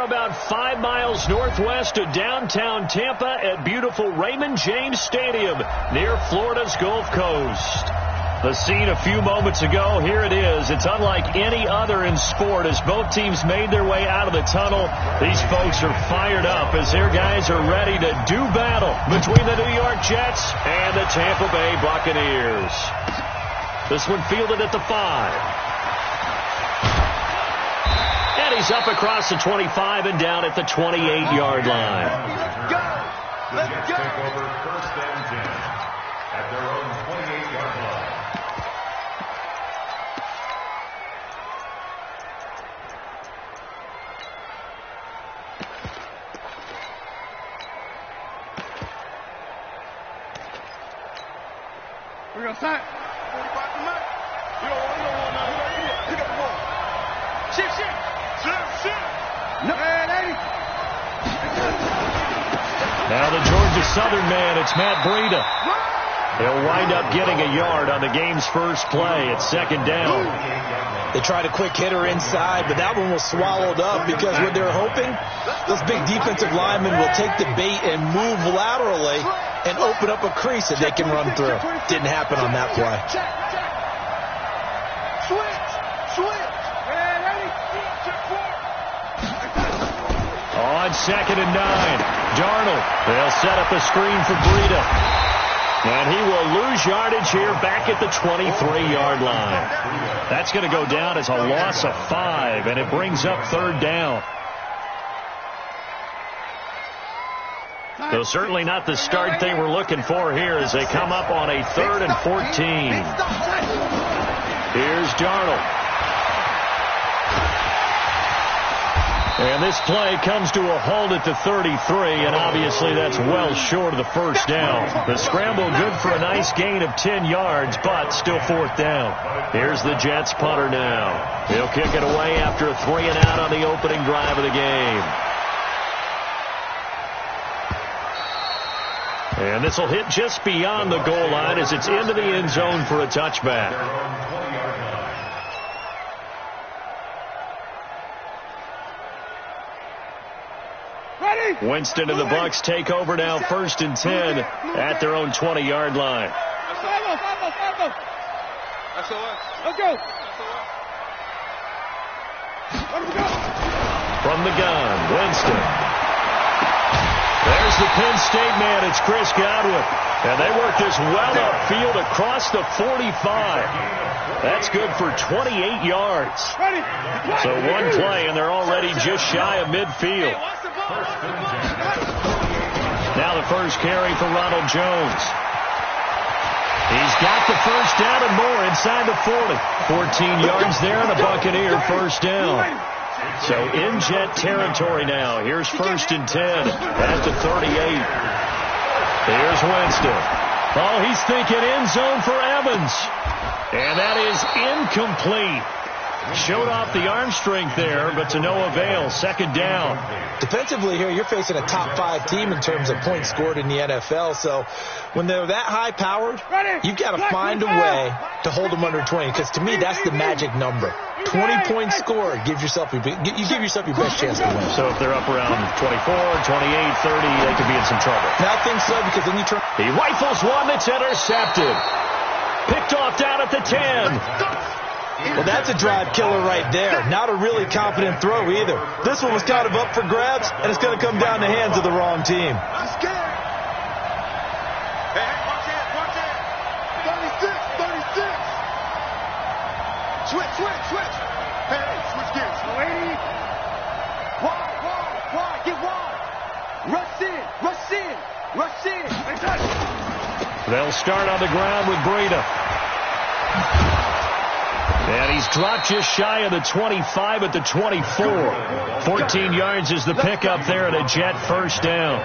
about 5 miles northwest of downtown Tampa at beautiful Raymond James Stadium near Florida's Gulf Coast. The scene a few moments ago, here it is. It's unlike any other in sport as both teams made their way out of the tunnel. These folks are fired up as their guys are ready to do battle between the New York Jets and the Tampa Bay Buccaneers. This one fielded at the 5. And he's up across the 25 and down at the 28-yard line. Let's go. Take over first and 10 at their own 28-yard line. We're going to sign. 45 to Mike. You don't want now. You got the ball. Shit. No. Hey, now the Georgia Southern man, it's Matt Breida. He'll wind up getting a yard on the game's first play. It's second down. They tried a quick hitter inside, but that one was swallowed up because what they're hoping, those big defensive linemen will take the bait and move laterally and open up a crease that they can run through. Didn't happen on that play. Switch. On second and 9, Darnold. They'll set up a screen for Breida. And he will lose yardage here back at the 23-yard line. That's going to go down as a loss of 5, and it brings up third down. So certainly not the start they were looking for here as they come up on a 3rd and 14. Here's Darnold. And this play comes to a halt at the 33, and obviously that's well short of the first down. The scramble good for a nice gain of 10 yards, but still fourth down. Here's the Jets punter now. He'll kick it away after a 3-and-out on the opening drive of the game. And this will hit just beyond the goal line as it's into the end zone for a touchback. Winston and the Bucs take over now, 1st and 10 at their own 20-yard line. Let's go. From the gun, Winston. There's the Penn State man. It's Chris Godwin. And they work this well upfield across the 45. That's good for 28 yards. So one play, and they're already just shy of midfield. Now the first carry for Ronald Jones. He's got the first down and more inside the 40. 14 yards there and a Buccaneer first down. So in Jet territory now. Here's 1st and 10 at the 38. Here's Winston. Oh, he's thinking end zone for Evans. And that is incomplete. Showed off the arm strength there, but to no avail. Second down. Defensively here, you're facing a top 5 team in terms of points scored in the NFL. So when they're that high-powered, you've got to find a way to hold them under 20. Because to me, that's the magic number. 20 points scored. You give yourself your best chance to win. So if they're up around 24, 28, 30, they could be in some trouble. I think so, because then you turn. He rifles one that's intercepted. Picked off down at the 10. Well, that's a drive killer right there. Not a really confident throw either. This one was kind of up for grabs, and it's going to come down the hands of the wrong team. Hey, watch it. 36. Switch. Hey, switch gears. Wide. Get wide. Rush in. They'll start on the ground with Breida. And he's dropped just shy of the 25 at the 24. 14 yards is the pickup there and a Jet first down.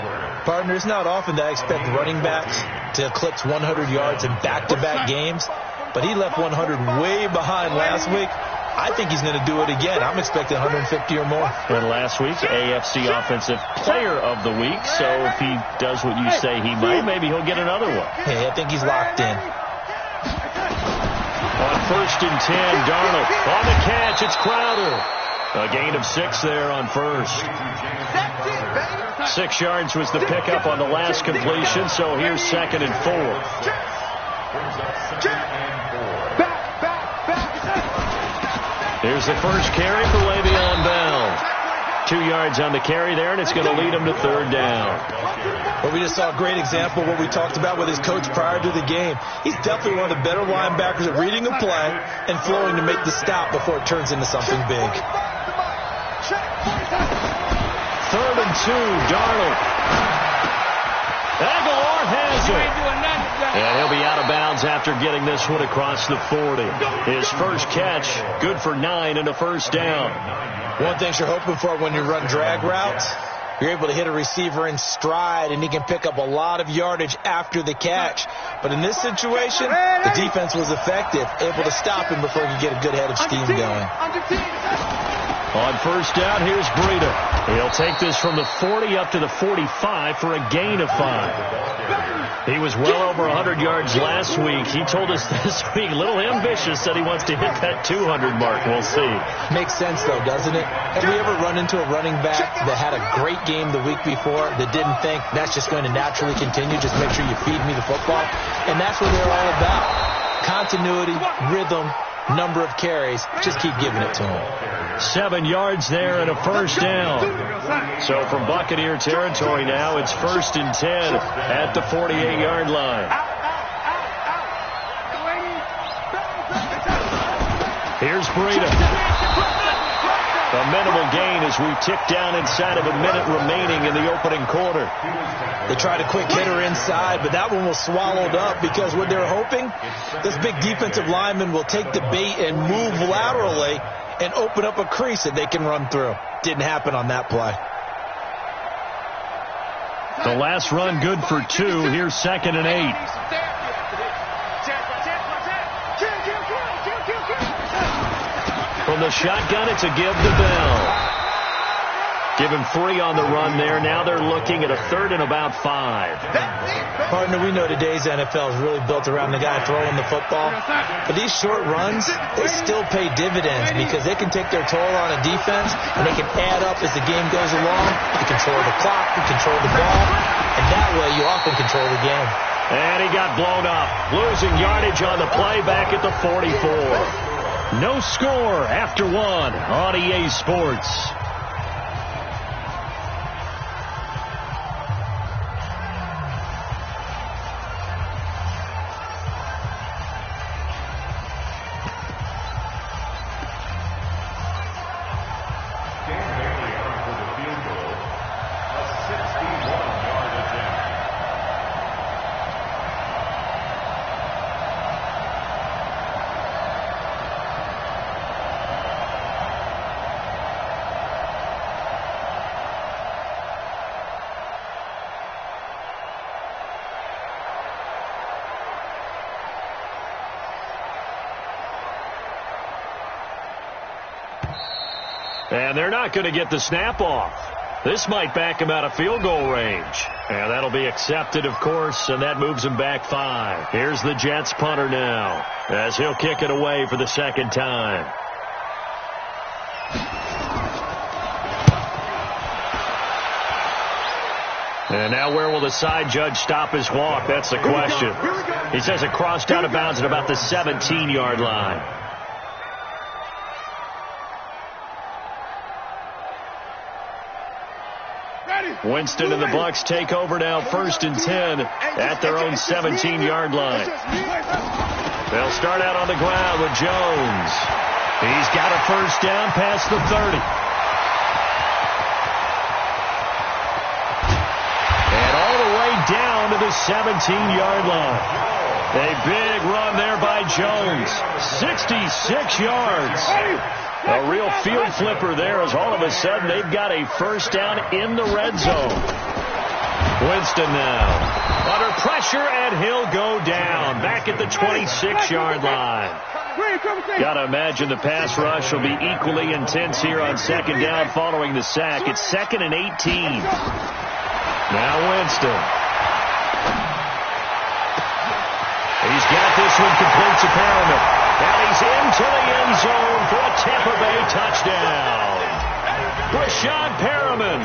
Partner, it's not often that I expect running backs to eclipse 100 yards in back-to-back games, but he left 100 way behind last week. I think he's going to do it again. I'm expecting 150 or more. And last week, AFC Offensive Player of the Week. So if he does what you say he might, maybe he'll get another one. Hey, I think he's locked in. On 1st and 10, Darnold on the catch. It's Crowder. A gain of 6 there on first. 6 yards was the pickup on the last completion, so here's 2nd and 4. Here's the first carry for Le'Veon Bell. 2 yards on the carry there, and it's going to lead him to 3rd down. Well, we just saw a great example of what we talked about with his coach prior to the game. He's definitely one of the better linebackers at reading a play and flowing to make the stop before it turns into something big. 3rd and 2, Darnold. Aguilar has it. And he'll be out of bounds after getting this one across the 40. His first catch, good for 9 and a 1st down. One thing you're hoping for when you run drag routes, you're able to hit a receiver in stride, and he can pick up a lot of yardage after the catch. But in this situation, the defense was effective, able to stop him before he could get a good head of steam going. On 1st down, here's Breida. He'll take this from the 40 up to the 45 for a gain of 5. He was well over 100 yards last week. He told us this week, a little ambitious, said he wants to hit that 200 mark. We'll see. Makes sense, though, doesn't it? Have we ever run into a running back that had a great game the week before that didn't think that's just going to naturally continue? Just make sure you feed me the football. And that's what they're all about. Continuity, rhythm, number of carries. Just keep giving it to him. 7 yards there and a 1st down. So from Buccaneer territory now, it's 1st and 10 at the 48-yard line. Here's Breida. A minimal gain as we tick down inside of a minute remaining in the opening quarter. They tried a quick hitter inside, but that one was swallowed up because what they're hoping, this big defensive lineman will take the bait and move laterally and open up a crease that they can run through. Didn't happen on that play. The last run good for 2. Here's 2nd and 8. From the shotgun, it's a give to Bell. Give him 3 on the run there. Now they're looking at a 3rd and about 5. Partner, we know today's NFL is really built around the guy throwing the football. But these short runs, they still pay dividends because they can take their toll on a defense and they can add up as the game goes along. You control the clock, you control the ball, and that way you often control the game. And he got blown up, losing yardage on the play back at the 44. No score after 1 on EA Sports. And they're not going to get the snap off. This might back him out of field goal range. And that'll be accepted, of course, and that moves him back 5. Here's the Jets punter now, as he'll kick it away for the 2nd time. And now where will the side judge stop his walk? That's the question. He says it crossed out of bounds at about the 17-yard line. Winston and the Bucs take over now, 1st and 10 at their own 17-yard line. They'll start out on the ground with Jones. He's got a 1st down past the 30. And all the way down to the 17-yard line. A big run there by Jones. 66 yards. A real field flipper there as all of a sudden they've got a 1st down in the red zone. Winston now under pressure, and he'll go down back at the 26-yard line. Got to imagine the pass rush will be equally intense here on 2nd down following the sack. It's 2nd and 18. Now Winston. He's got this one complete to Perriman. And he's into the end zone for a Tampa Bay touchdown. Brashad Perriman,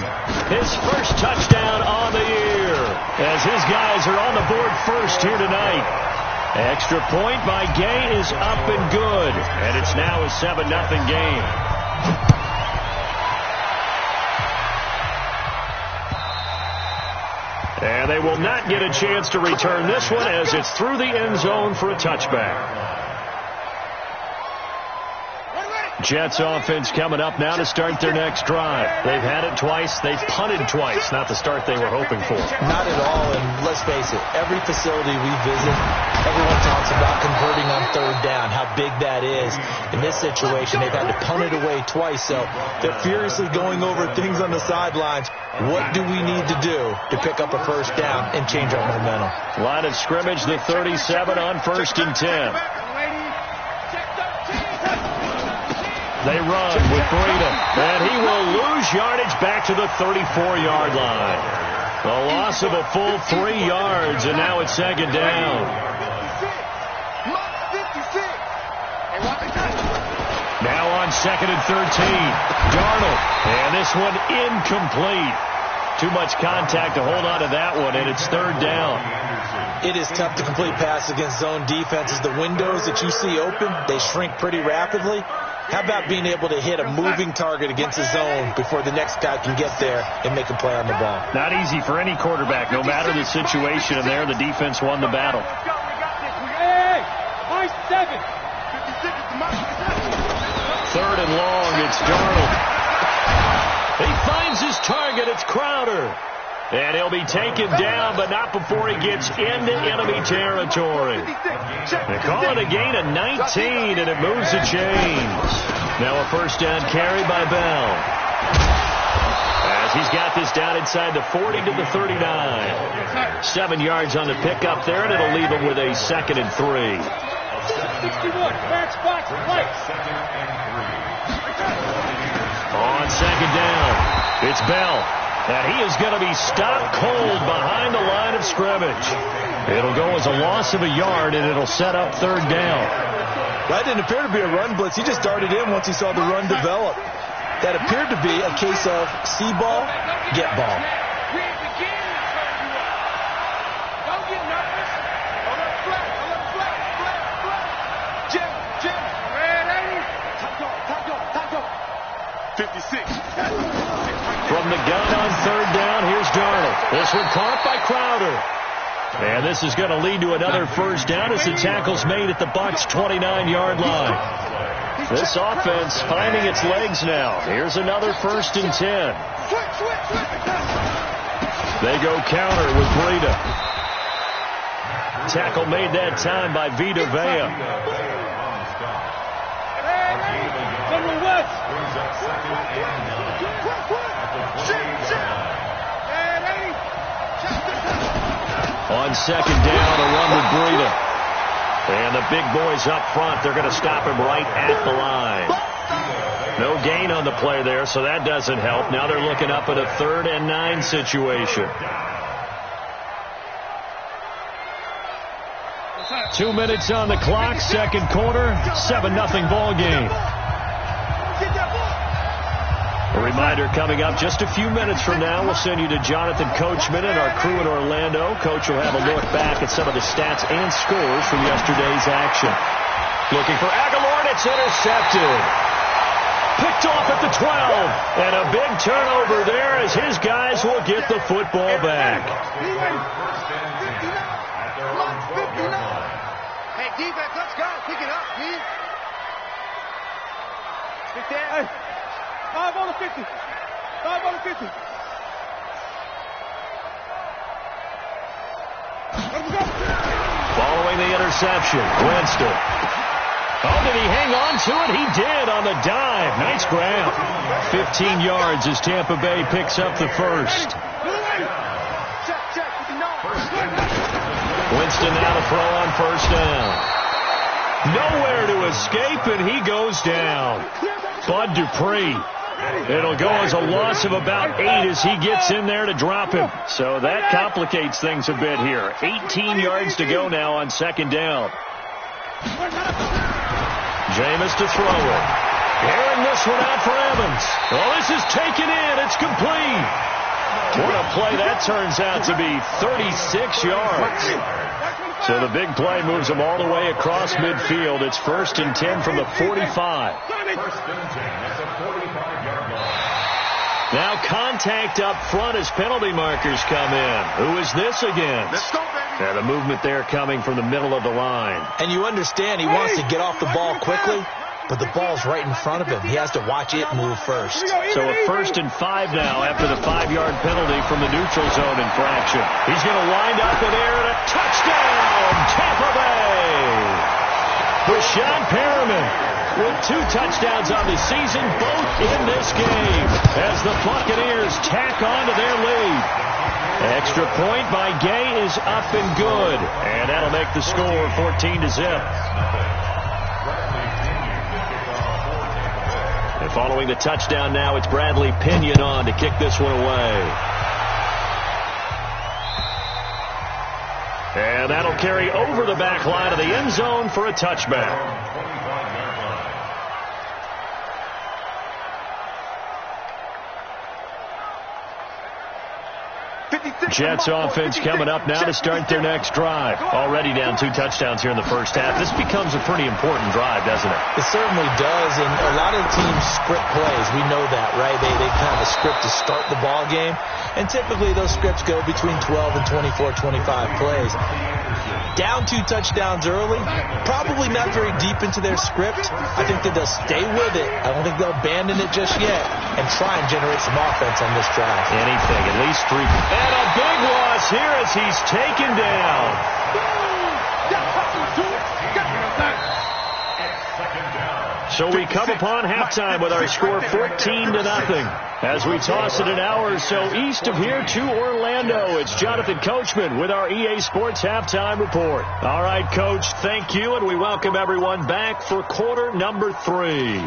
his first touchdown on the year, as his guys are on the board first here tonight. Extra point by Gay is up and good, and it's now a 7-0 game. And they will not get a chance to return this one as it's through the end zone for a touchback. Jets offense coming up now to start their next drive. They've had it twice. They've punted twice. Not the start they were hoping for. Not at all, and let's face it, every facility we visit, everyone talks about converting on third down, how big that is. In this situation, they've had to punt it away twice, so they're furiously going over things on the sidelines. What do we need to do to pick up a first down and change our momentum? Line of scrimmage, the 37 on 1st and 10. They run with Breida, and he will lose yardage back to the 34-yard line. A loss of a full 3 yards, and now it's 2nd down. Now on 2nd and 13, Darnold, and this one incomplete. Too much contact to hold on to that one, and it's 3rd down. It is tough to complete passes against zone defenses. The windows that you see open, they shrink pretty rapidly. How about being able to hit a moving target against a zone before the next guy can get there and make a play on the ball? Not easy for any quarterback, no matter the situation, and there the defense won the battle. Hey, my 7. 3rd and long, it's Darnold. He finds his target, it's Crowder. And he'll be taken down, but not before he gets into enemy territory. They call it a gain of 19, and it moves the chains. Now a first down carry by Bell, as he's got this down inside the 40 to the 39. 7 yards on the pickup there, and it'll leave him with a 2nd and 3. 61, match box, right. On 2nd down, it's Bell. And he is going to be stopped cold behind the line of scrimmage. It'll go as a loss of a yard, and it'll set up 3rd down. That didn't appear to be a run blitz. He just darted in once he saw the run develop. That appeared to be a case of see ball, get ball. Don't get nervous. On the flat. 56. From the gun on 3rd down, here's Darnold. This one caught by Crowder. And this is going to lead to another first down as the tackle's made at the Bucs' 29-yard line. This offense finding its legs now. Here's another 1st and 10. They go counter with Breida. Tackle made that time by Vita Vea. On 2nd down, a run with Breida. And the big boys up front, they're going to stop him right at the line. No gain on the play there, so that doesn't help. Now they're looking up at a 3rd and 9 situation. 2 minutes on the clock, 2nd quarter, 7-0 ball game. A reminder coming up just a few minutes from now, we'll send you to Jonathan Coachman and our crew in Orlando. Coach will have a look back at some of the stats and scores from yesterday's action. Looking for Aguilar, and it's intercepted. Picked off at the 12, and a big turnover there as his guys will get the football back. Hey, defense, let's go. Pick it up, please. Pick that. Hey. 5 on the 50. 5 on the 50. Following the interception, Winston. Oh, did he hang on to it? He did on the dive. Nice grab. 15 yards as Tampa Bay picks up the first. Winston now to throw on 1st down. Nowhere to escape, and he goes down. Bud Dupree. It'll go as a loss of about 8 as he gets in there to drop him. So that complicates things a bit here. 18 yards to go now on 2nd down. Jameis to throw it. Airing this one out for Evans. Well, this is taken in. It's complete. What a play that turns out to be, 36 yards. So the big play moves them all the way across midfield. It's 1st and 10 from the 45. 1st and 10 at the 45-yard line. Now contact up front as penalty markers come in. Who is this against? Let's go, baby. And the movement there coming from the middle of the line. And you understand he wants to get off the ball quickly, but the ball's right in front of him. He has to watch it move first. So a 1st and 5 now after the 5-yard penalty from the neutral zone infraction. He's going to wind up in there and a touchdown, Tampa Bay. Rashawn Perriman with 2 touchdowns on the season, both in this game, as the Buccaneers tack on to their lead. Extra point by Gay is up and good, and that'll make the score 14-0. And following the touchdown now, it's Bradley Pinion on to kick this one away. And that'll carry over the back line of the end zone for a touchback. Jets offense coming up now to start their next drive. Already down 2 touchdowns here in the first half. This becomes a pretty important drive, doesn't it? It certainly does, and a lot of teams script plays. We know that, right? They kind of script to start the ball game, and typically those scripts go between 12 and 24, 25 plays. Down 2 touchdowns early, probably not very deep into their script. I think that they'll stay with it. I don't think they'll abandon it just yet and try and generate some offense on this drive. Anything, at least 3. And a big loss here as he's taken down. So we come upon halftime with our score 14-0 as we toss it an hour or so east of here to Orlando. It's Jonathan Coachman with our EA Sports Halftime Report. All right, Coach, thank you, and we welcome everyone back for quarter number 3.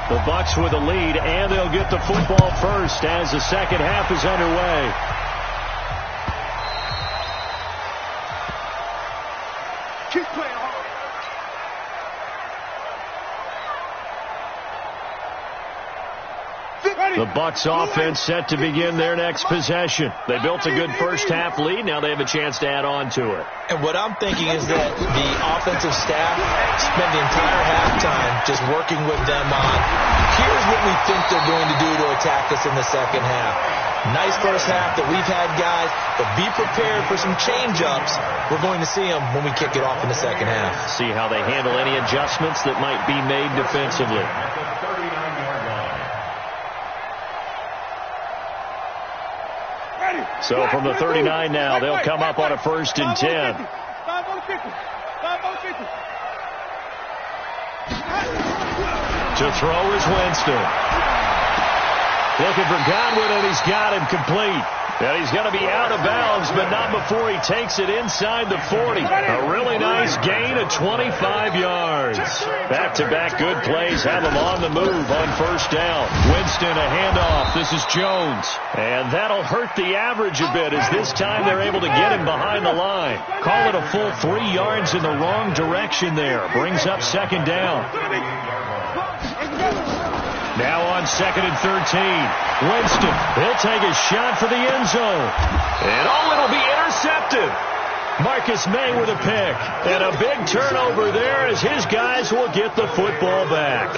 The Bucs with the lead, and they'll get the football first as the second half is underway. Keep playing hard. The Bucs offense set to begin their next possession. They built a good first half lead. Now they have a chance to add on to it. And what I'm thinking is that the offensive staff spent the entire halftime just working with them on, here's what we think they're going to do to attack us in the second half. Nice first half that we've had, guys, but be prepared for some change-ups. We're going to see them when we kick it off in the second half. See how they handle any adjustments that might be made defensively. So from the 39 now, they'll come up on a 1st and 10. To throw is Winston. Looking for Godwin, and he's got him complete. And he's going to be out of bounds, but not before he takes it inside the 40. A really nice gain of 25 yards. Back-to-back good plays have him on the move on 1st down. Winston, a handoff. This is Jones. And that'll hurt the average a bit, as this time they're able to get him behind the line. Call it a full 3 yards in the wrong direction there. Brings up 2nd down. Now on 2nd and 13. Winston, he'll take a shot for the end zone. And it'll be intercepted. Marcus May with a pick. And a big turnover there as his guys will get the football back.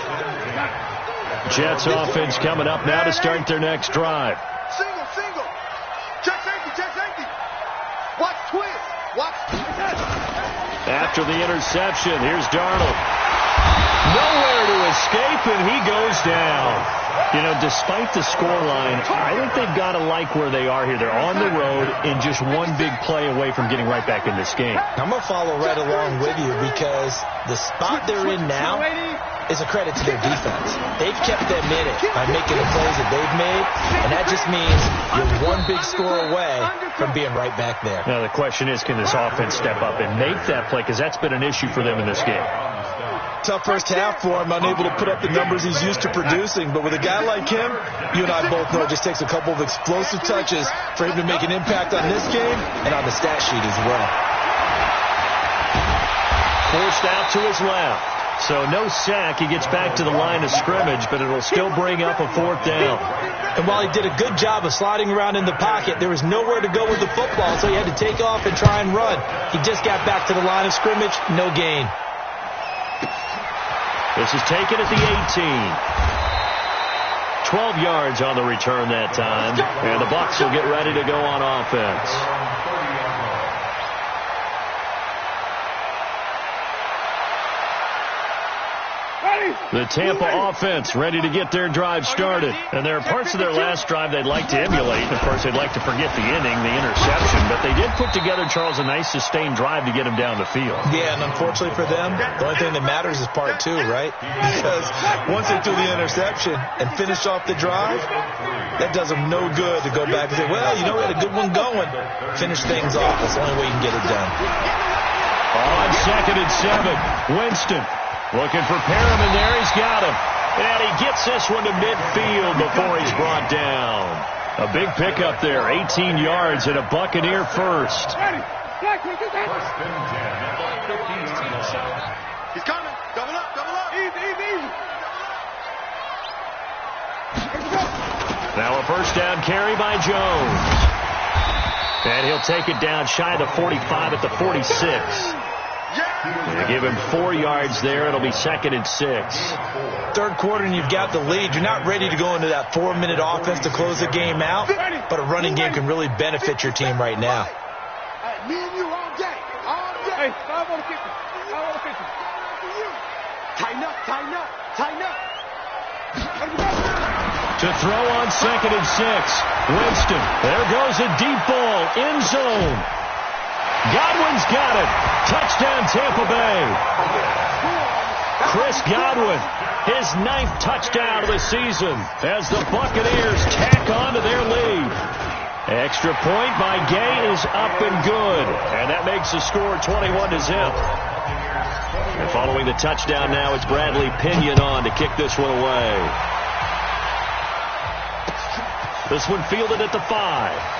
Jets offense coming up now to start their next drive. Single. Check safety. Watch twist. After the interception, here's Darnold. Nowhere to escape, and he goes down. You know, despite the scoreline, I think they've got to like where they are here. They're on the road and just one big play away from getting right back in this game. I'm going to follow right along with you because the spot they're in now is a credit to their defense. They've kept them in it by making the plays that they've made, and that just means you're one big score away from being right back there. Now, the question is, can this offense step up and make that play? Because that's been an issue for them in this game. Tough first half for him, unable to put up the numbers he's used to producing. But with a guy like him, you and I both know it just takes a couple of explosive touches for him to make an impact on this game and on the stat sheet as well. forced out to his left. So no sack. He gets back to the line of scrimmage, but it'll still bring up a 4th down. And while he did a good job of sliding around in the pocket, there was nowhere to go with the football, so he had to take off and try and run. He just got back to the line of scrimmage, no gain. This is taken at the 18. 12 yards on the return that time, and the Bucs will get ready to go on offense. The Tampa offense ready to get their drive started. And there are parts of their last drive they'd like to emulate. Of course, they'd like to forget the inning, the interception. But they did put together, Charles, a nice sustained drive to get him down the field. Yeah, and unfortunately for them, the only thing that matters is part 2, right? Because once they threw the interception and finished off the drive, that does them no good to go back and say, well, you know, we had a good one going. Finish things off. That's the only way you can get it done. On 2nd and 7, Winston. Looking for Perriman there. He's got him. And he gets this one to midfield before he's brought down. A big pickup there. 18 yards and a Buccaneer first. He's coming. Double up, double up. Easy. Now a first down carry by Jones. And he'll take it down shy of the 45 at the 46. They give him 4 yards there. It'll be 2nd and 6. Third quarter and you've got the lead. You're not ready to go into that 4-minute offense to close the game out, but a running game can really benefit your team right now. Me and you all day. All day. Hey, 5 on the 50. 5 on the 50. Tighten up. To throw on 2nd and 6. Winston. There goes a deep ball. End zone. Godwin's got it. Touchdown, Tampa Bay. Chris Godwin, his 9th touchdown of the season as the Buccaneers tack on to their lead. Extra point by Gay is up and good. And that makes the score 21-0. And following the touchdown now, it's Bradley Pinion on to kick this one away. This one fielded at the 5.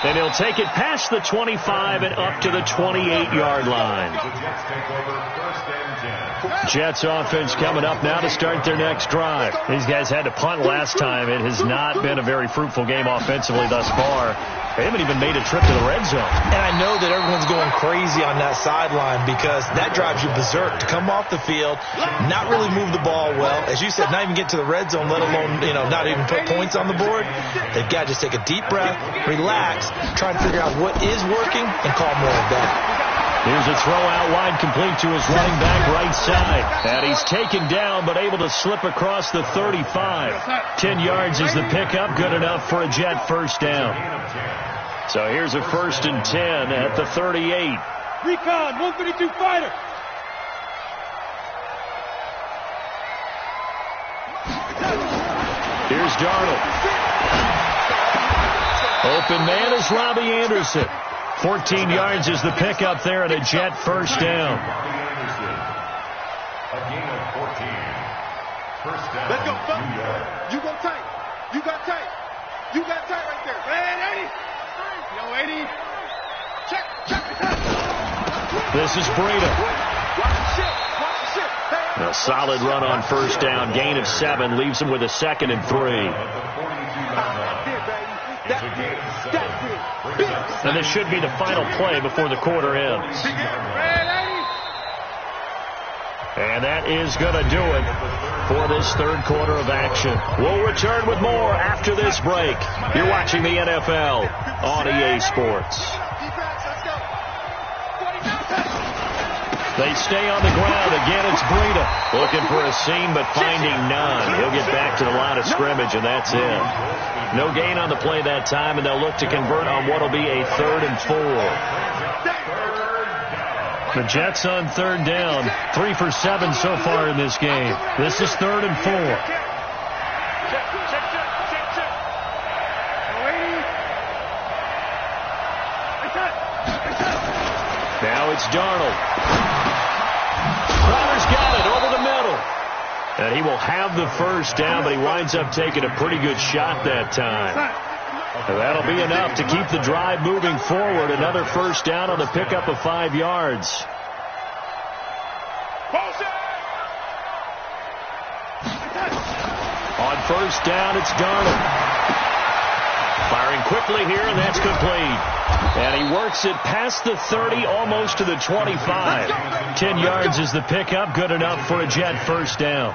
And he'll take it past the 25 and up to the 28-yard line. Jets offense coming up now to start their next drive. These guys had to punt last time. It has not been a very fruitful game offensively thus far. They haven't even made a trip to the red zone. And I know that everyone's going crazy on that sideline because that drives you berserk to come off the field, not really move the ball well. As you said, not even get to the red zone, let alone, not even put points on the board. They've got to just take a deep breath, relax, try to figure out what is working, and call more of that. Here's a throw out wide complete to his running back right side. And he's taken down but able to slip across the 35. 10 yards is the pickup. Good enough for a Jet first down. So here's a 1st and 10 at the 38. Recon, 132 fighter. Here's Darnold. Open man is Robbie Anderson. 14 yards is the pickup there and a Jet first down. A gain of 14. First down. Let's go, fuck. You go tight. You got tight. You got tight right there. Man, 80. Yo, 80. Check. This is Breida. A solid run on first down. Gain of 7 leaves him with a 2nd and 3. And this should be the final play before the quarter ends. And that is going to do it for this third quarter of action. We'll return with more after this break. You're watching the NFL on EA Sports. They stay on the ground. Again, it's Breida looking for a seam but finding none. He'll get back to the line of scrimmage, and that's it. No gain on the play that time, and they'll look to convert on what will be a 3rd and 4. The Jets on 3rd down. 3 for 7 so far in this game. This is 3rd and 4. Now it's Darnold. Crowder's got it over the middle. And he will have the first down, but he winds up taking a pretty good shot that time. And that'll be enough to keep the drive moving forward. Another first down on the pickup of 5 yards. On first down, it's Darnold. Firing quickly here, and that's complete. And he works it past the 30, almost to the 25. 10 yards is the pickup, good enough for a Jet first down.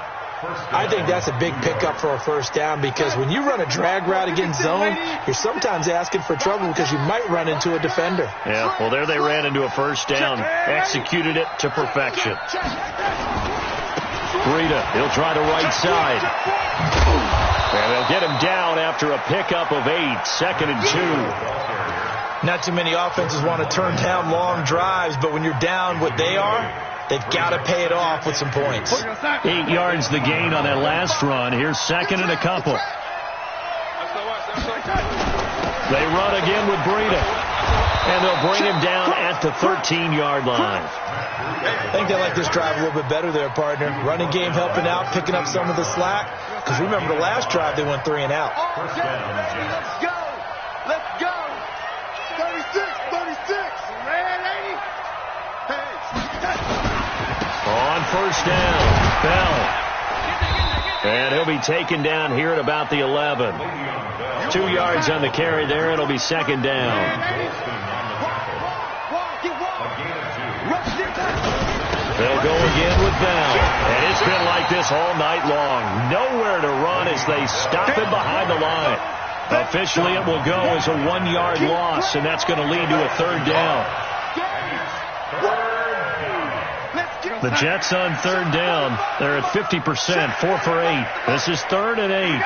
I think that's a big pickup for a first down because when you run a drag route against zone, you're sometimes asking for trouble because you might run into a defender. Yeah, well, there they ran into a first down. Executed it to perfection. Breida, he'll try the right side. And they'll get him down after a pickup of 8, 2nd and 2. Not too many offenses want to turn down long drives, but when you're down what they are, they've got to pay it off with some points. 8 yards the gain on that last run. Here's 2nd and a couple. They run again with Breida. And they'll bring him down at the 13-yard line. I think they like this drive a little bit better there, partner. Running game helping out, picking up some of the slack. Because remember the last drive, they went 3 and out. Let's go. Let's go. 36, 36. Red 80. On first down, Bell. And he'll be taken down here at about the 11. 2 yards on the carry there. It'll be 2nd down. They'll go again with Bell. And it's been like this all night long. Nowhere to run as they stop him behind the line. Officially, it will go as a 1-yard loss, and that's going to lead to a 3rd down. The Jets on 3rd down. They're at 50%, 4 for 8. This is 3rd and 8.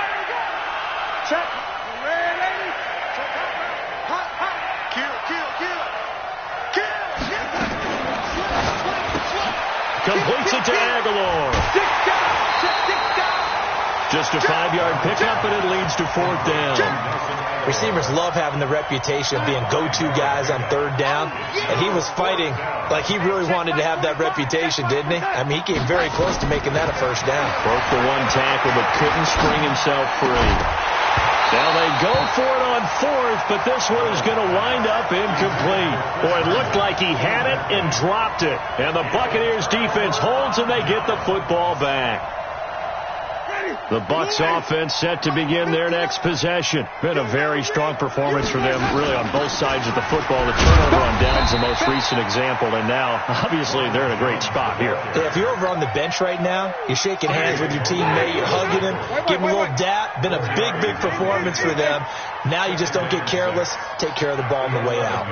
Completes it to Aguilar. Just a 5-yard pickup, and it leads to 4th down. Receivers love having the reputation of being go-to guys on 3rd down, and he was fighting like he really wanted to have that reputation, didn't he? I mean, he came very close to making that a first down. Broke the 1 tackle, but couldn't spring himself free. Now they go for it on 4th, but this one is going to wind up incomplete. Boy, it looked like he had it and dropped it. And the Buccaneers defense holds, and they get the football back. The Bucs offense set to begin their next possession. Been a very strong performance for them, really, on both sides of the football. The turnover on downs the most recent example, and now, obviously, they're in a great spot here. Yeah, if you're over on the bench right now, you're shaking hands with your teammate, you're hugging him, giving him a little dap. Been a big, big performance for them. Now you just don't get careless. Take care of the ball on the way out.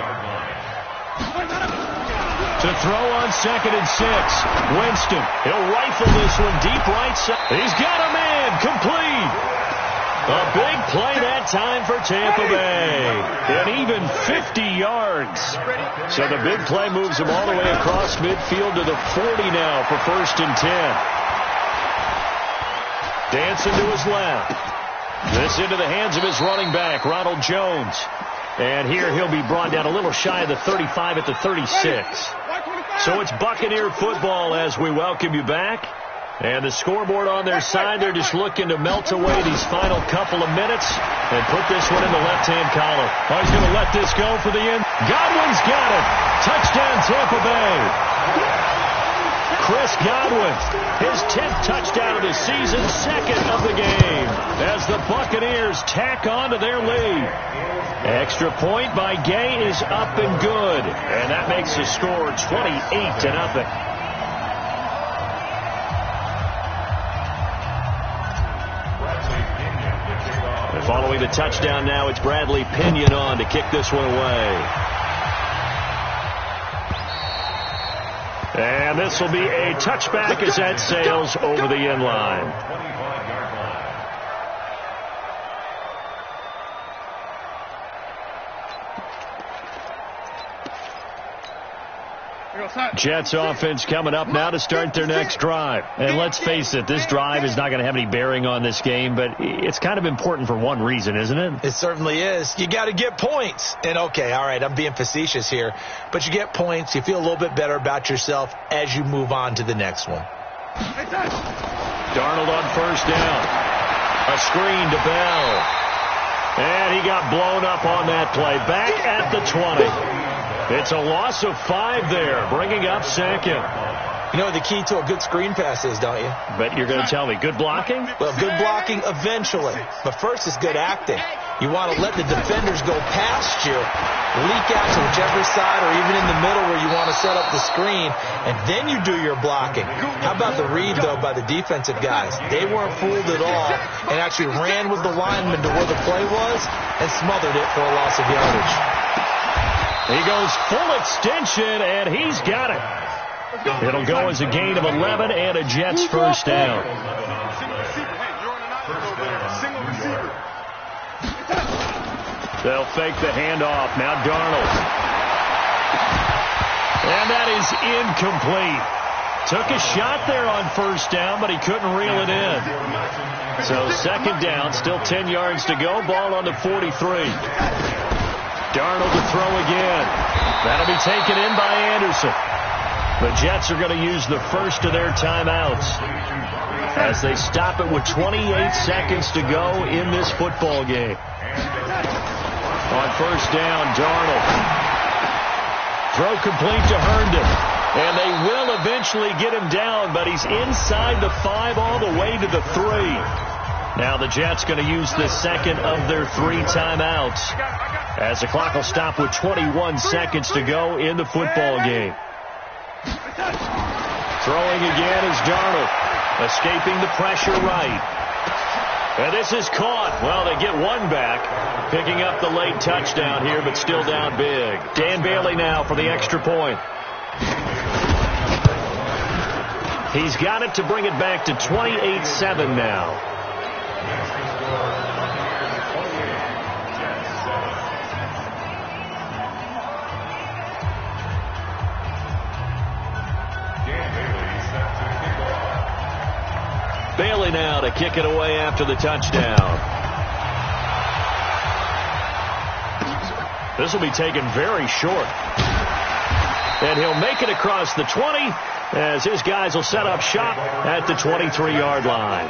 To throw on 2nd and 6. Winston, he'll rifle this one deep right side. He's got a man, complete. A big play that time for Tampa Bay. And even 50 yards. So the big play moves him all the way across midfield to the 40 now for 1st and 10. Dancing to his left. This into the hands of his running back, Ronald Jones. And here he'll be brought down a little shy of the 35 at the 36. So it's Buccaneer football as we welcome you back. And the scoreboard on their side, they're just looking to melt away these final couple of minutes and put this one in the left-hand column. Oh, he's going to let this go for the end. Godwin's got it. Touchdown, Tampa Bay. Chris Godwin, his 10th touchdown of the season, 2nd of the game, as the Buccaneers tack on to their lead. Extra point by Gay is up and good, and that makes the score 28-0. And following the touchdown now, it's Bradley Pinion on to kick this one away. And this will be a touchback as that sails over the end line. Jets offense coming up now to start their next drive. And let's face it, this drive is not going to have any bearing on this game, but it's kind of important for one reason, isn't it? It certainly is. You got to get points. And okay, all right, I'm being facetious here, but you get points, you feel a little bit better about yourself as you move on to the next one. Darnold on first down. A screen to Bell. And he got blown up on that play. Back at the 20. It's a loss of 5 there, bringing up second. You know what the key to a good screen pass is, don't you? But you're going to tell me, good blocking? Well, good blocking eventually. But first is good acting. You want to let the defenders go past you, leak out to whichever side or even in the middle where you want to set up the screen, and then you do your blocking. How about the read, though, by the defensive guys? They weren't fooled at all and actually ran with the lineman to where the play was and smothered it for a loss of yardage. He goes full extension, and he's got it. It'll go as a gain of 11 and a Jets first down. They'll fake the handoff. Now Darnold. And that is incomplete. Took a shot there on first down, but he couldn't reel it in. So second down, still 10 yards to go. Ball on the 43. Darnold to throw again. That'll be taken in by Anderson. The Jets are going to use the first of their timeouts as they stop it with 28 seconds to go in this football game. On first down, Darnold. Throw complete to Herndon. And they will eventually get him down, but he's inside the 5 all the way to the 3. Now the Jets going to use the second of their 3 timeouts as the clock will stop with 21 seconds to go in the football game. Throwing again is Darnold, escaping the pressure right. And this is caught. Well, they get one back, picking up the late touchdown here, but still down big. Dan Bailey now for the extra point. He's got it to bring it back to 28-7 now. Bailey now to kick it away after the touchdown. This will be taken very short. And he'll make it across the 20 as his guys will set up shop at the 23-yard line.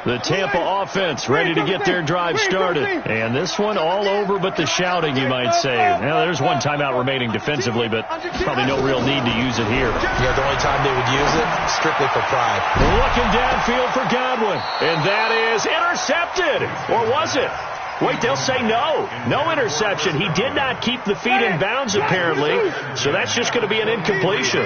The Tampa offense ready to get their drive started. And this one all over but the shouting, you might say. Now, there's one timeout remaining defensively, but probably no real need to use it here. Yeah, the only time they would use it, strictly for pride. Looking downfield for Godwin. And that is intercepted. Or was it? Wait, they'll say no. No interception. He did not keep the feet in bounds, apparently. So that's just going to be an incompletion.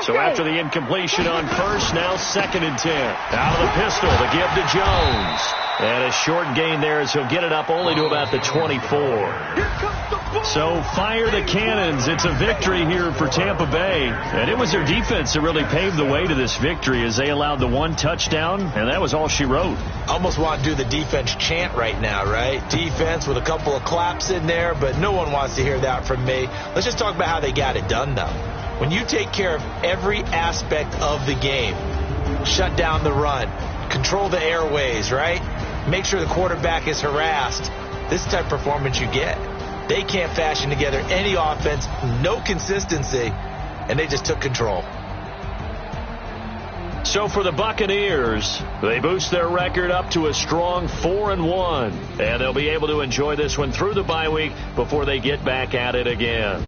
So after the incompletion on first, now 2nd and 10. Out of the pistol to give to Jones. And a short gain there as he'll get it up only to about the 24. So fire the cannons. It's a victory here for Tampa Bay. And it was their defense that really paved the way to this victory as they allowed the 1 touchdown, and that was all she wrote. Almost want to do the defense chant right now, right? Defense with a couple of claps in there, but no one wants to hear that from me. Let's just talk about how they got it done, though. When you take care of every aspect of the game, shut down the run, control the airways, right? Make sure the quarterback is harassed. This type of performance you get. They can't fashion together any offense, no consistency, and they just took control. So for the Buccaneers, they boost their record up to a strong 4-1, and they'll be able to enjoy this one through the bye week before they get back at it again.